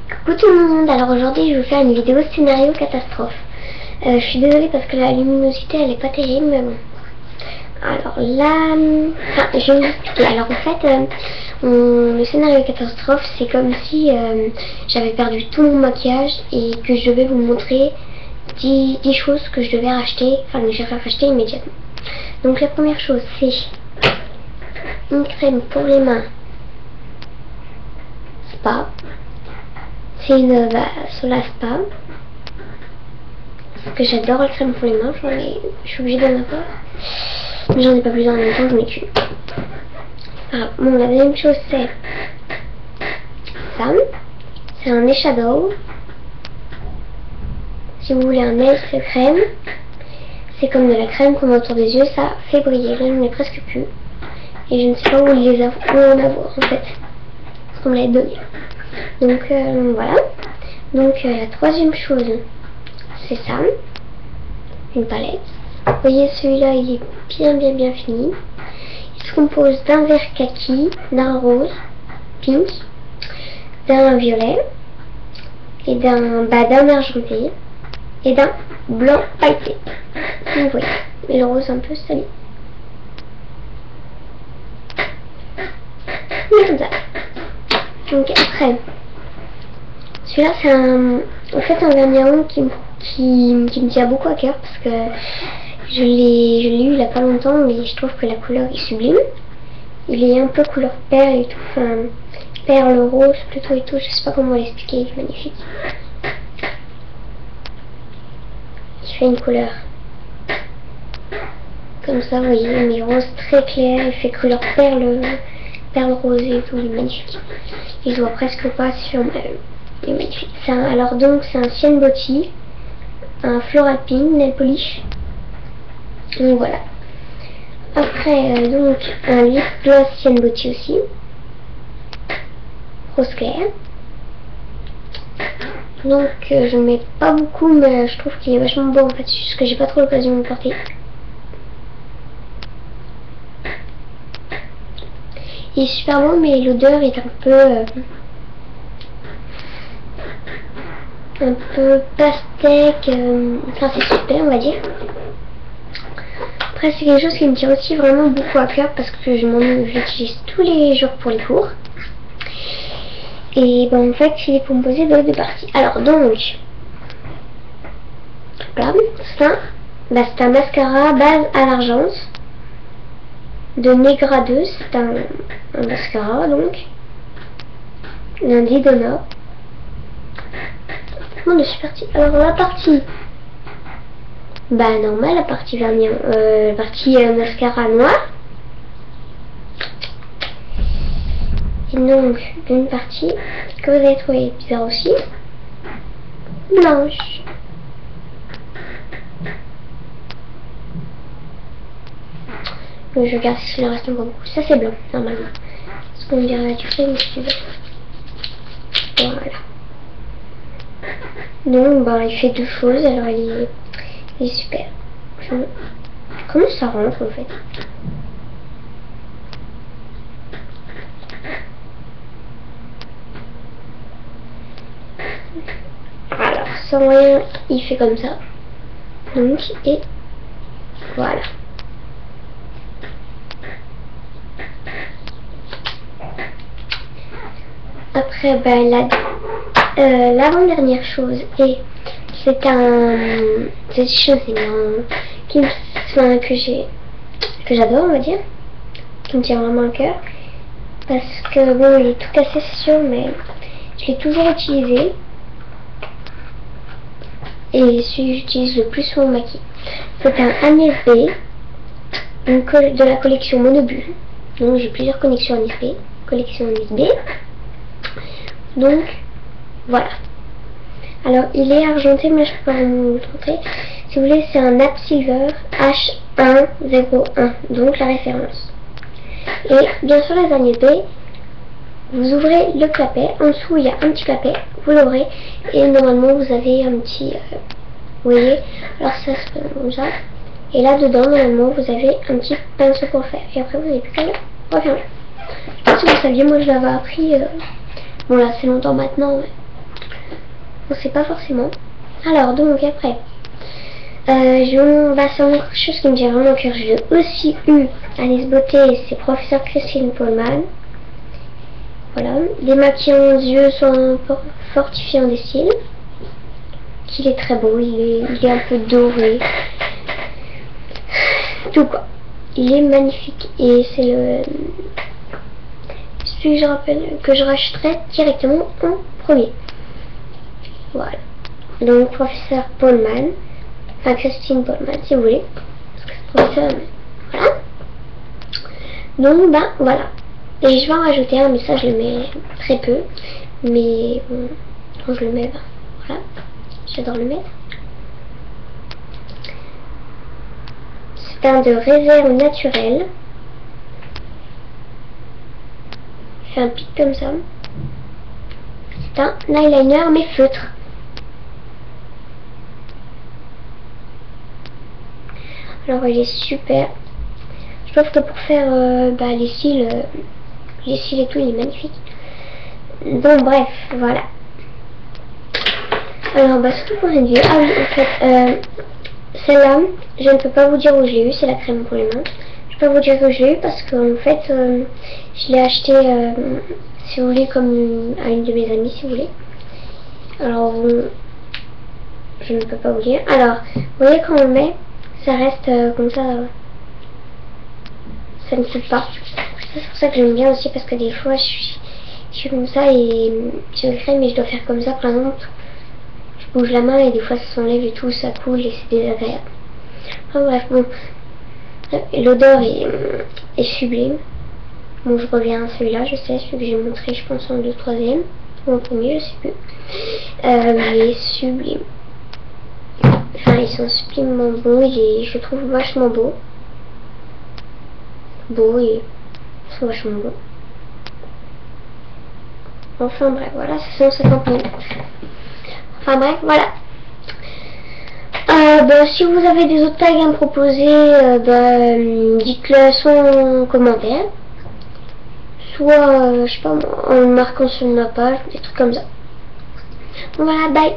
Coucou tout le monde, alors aujourd'hui je vais vous faire une vidéo scénario catastrophe. Je suis désolée parce que la luminosité elle est pas terrible, mais bon. Alors là, je vais vous expliquer. Alors en fait, le scénario catastrophe c'est comme si j'avais perdu tout mon maquillage et que je devais vous montrer 10 choses que je devais racheter, enfin que je vais racheter immédiatement. Donc la première chose c'est une crème pour les mains Spa. C'est une Sola Spa. Parce que j'adore la crème pour les mains, je suis obligée d'en avoir. Mais j'en ai pas besoin en même temps, j'en ai qu'une. Alors, bon, la deuxième chose c'est ça. C'est un eyeshadow. Si vous voulez un aise crème, c'est comme de la crème qu'on met autour des yeux, ça fait briller. Là, j'en ai presque plus. Et je ne sais pas où en avoir en fait. Parce qu'on me l'avait donné. Donc voilà. Donc la troisième chose, c'est ça. Une palette. Vous voyez, celui-là, il est bien fini. Il se compose d'un vert kaki, d'un rose, pink, d'un violet, et d'un argenté, et d'un blanc pailleté. Vous voyez, et le rose un peu salé. Comme ça. Donc après, celui-là c'est un vernis à ongles qui me tient beaucoup à cœur parce que je l'ai eu il n'y a pas longtemps, mais je trouve que la couleur est sublime. Il est un peu couleur perle et tout, enfin perle rose plutôt et tout, je sais pas comment l'expliquer, il est magnifique. Il fait une couleur comme ça, vous voyez, mais rose très clair, il fait couleur perle rosée et tout, il est magnifique. Il se voit presque pas sur ma... Il est magnifique. Alors donc c'est un Cien Body, un Floral Pink, nail polish. Donc voilà. Après donc un lip gloss Cien Body aussi, rose clair. Donc je ne mets pas beaucoup, mais je trouve qu'il est vachement beau en fait, c'est juste que j'ai pas trop l'occasion de le porter. Il est super beau, mais l'odeur est un peu pastèque, enfin c'est super on va dire. Après c'est quelque chose qui me tient aussi vraiment beaucoup à cœur parce que je l'utilise tous les jours pour les cours. Et ben en fait il est composé de deux parties. Alors donc là, c'est un mascara base à l'argence de Negra 2, c'est un mascara donc d'un Didona. Bon, je suis partie. Alors la partie normale, la partie vernis, la partie mascara noir, et donc une partie que vous allez trouver bizarre aussi, blanche. Donc je regarde si le reste encore beaucoup. Ça c'est blanc normalement. Parce qu'on dirait du crème si tu veux. Voilà. Donc il fait deux choses. Alors il est super. Comment ça rentre en fait? Alors sans rien, il fait comme ça. Donc et voilà. Après l'avant-dernière chose, et c'est cette chose que j'adore on va dire, qui me tient vraiment à cœur, parce que bon il est tout cassé c'est sûr, mais je l'ai toujours utilisé et celui que j'utilise le plus pour mon maquillage. C'est un Agnès B, de la collection Monobulle. Donc j'ai plusieurs collections Agnès B. Donc voilà. Alors il est argenté, mais je peux pas vous montrer. Si vous voulez, c'est un Nap Silver H101, donc la référence. Et bien sûr les Agnès B, vous ouvrez le clapet, en dessous il y a un petit clapet, vous l'ouvrez et normalement vous avez un petit, vous voyez, alors ça se fait comme ça. Et là dedans normalement vous avez un petit pinceau pour faire. Et après vous n'avez plus qu'à le refermer. Je sais pas si vous saviez, moi je l'avais appris, bon là c'est longtemps maintenant, mais On sait pas forcément. Alors, donc après, c'est quelque chose qui me tient vraiment au cœur. J'ai aussi eu à Beauté, c'est professeur Christine Paulman. Voilà, démaquillant aux yeux sans fortifiant des cils. Il est très beau, il est un peu doré. Tout quoi. Il est magnifique et c'est celui que je rachèterai directement en premier. Voilà. Donc professeur Paulman, enfin Christine Paulman si vous voulez. Professeur, voilà. Donc ben voilà. Et je vais en rajouter un, mais ça je le mets très peu. Mais bon, quand je le mets, ben voilà. J'adore le mettre. C'est un de réserve naturelle. Je fais un pic comme ça. C'est un eyeliner mais feutre. Alors il est super. Je trouve que pour faire les cils et tout, il est magnifique. Donc bref, voilà. Alors c'est tout pour cette vidéo. Ah oui, en fait, celle-là, je ne peux pas vous dire où je l'ai eu, c'est la crème pour les mains. Je peux vous dire où je l'ai eu parce qu'en fait, je l'ai acheté, si vous voulez, comme à une de mes amies, si vous voulez. Alors, je ne peux pas vous dire. Alors, vous voyez quand on le met, ça reste comme ça, ça ne quitte pas. C'est pour ça que j'aime bien aussi parce que des fois, je suis comme ça et j'ai une crème et je dois faire comme ça, par exemple. Je bouge la main et des fois ça s'enlève et tout, ça coule et c'est désagréable. Enfin bref, bon. L'odeur est sublime. Bon, je reviens à celui-là, je sais, celui que j'ai montré, je pense, en 2/3e. Ou en premier, je sais plus. Il est sublime. Enfin, ils sont sublimement beaux, je le trouve vachement beau. Beau et ils sont vachement beaux. Enfin bref, voilà, c'est 150 000. Enfin bref, voilà. Si vous avez des autres tags à me proposer, dites-le soit en commentaire, soit, je sais pas, en marquant sur ma page, des trucs comme ça. Voilà, bye.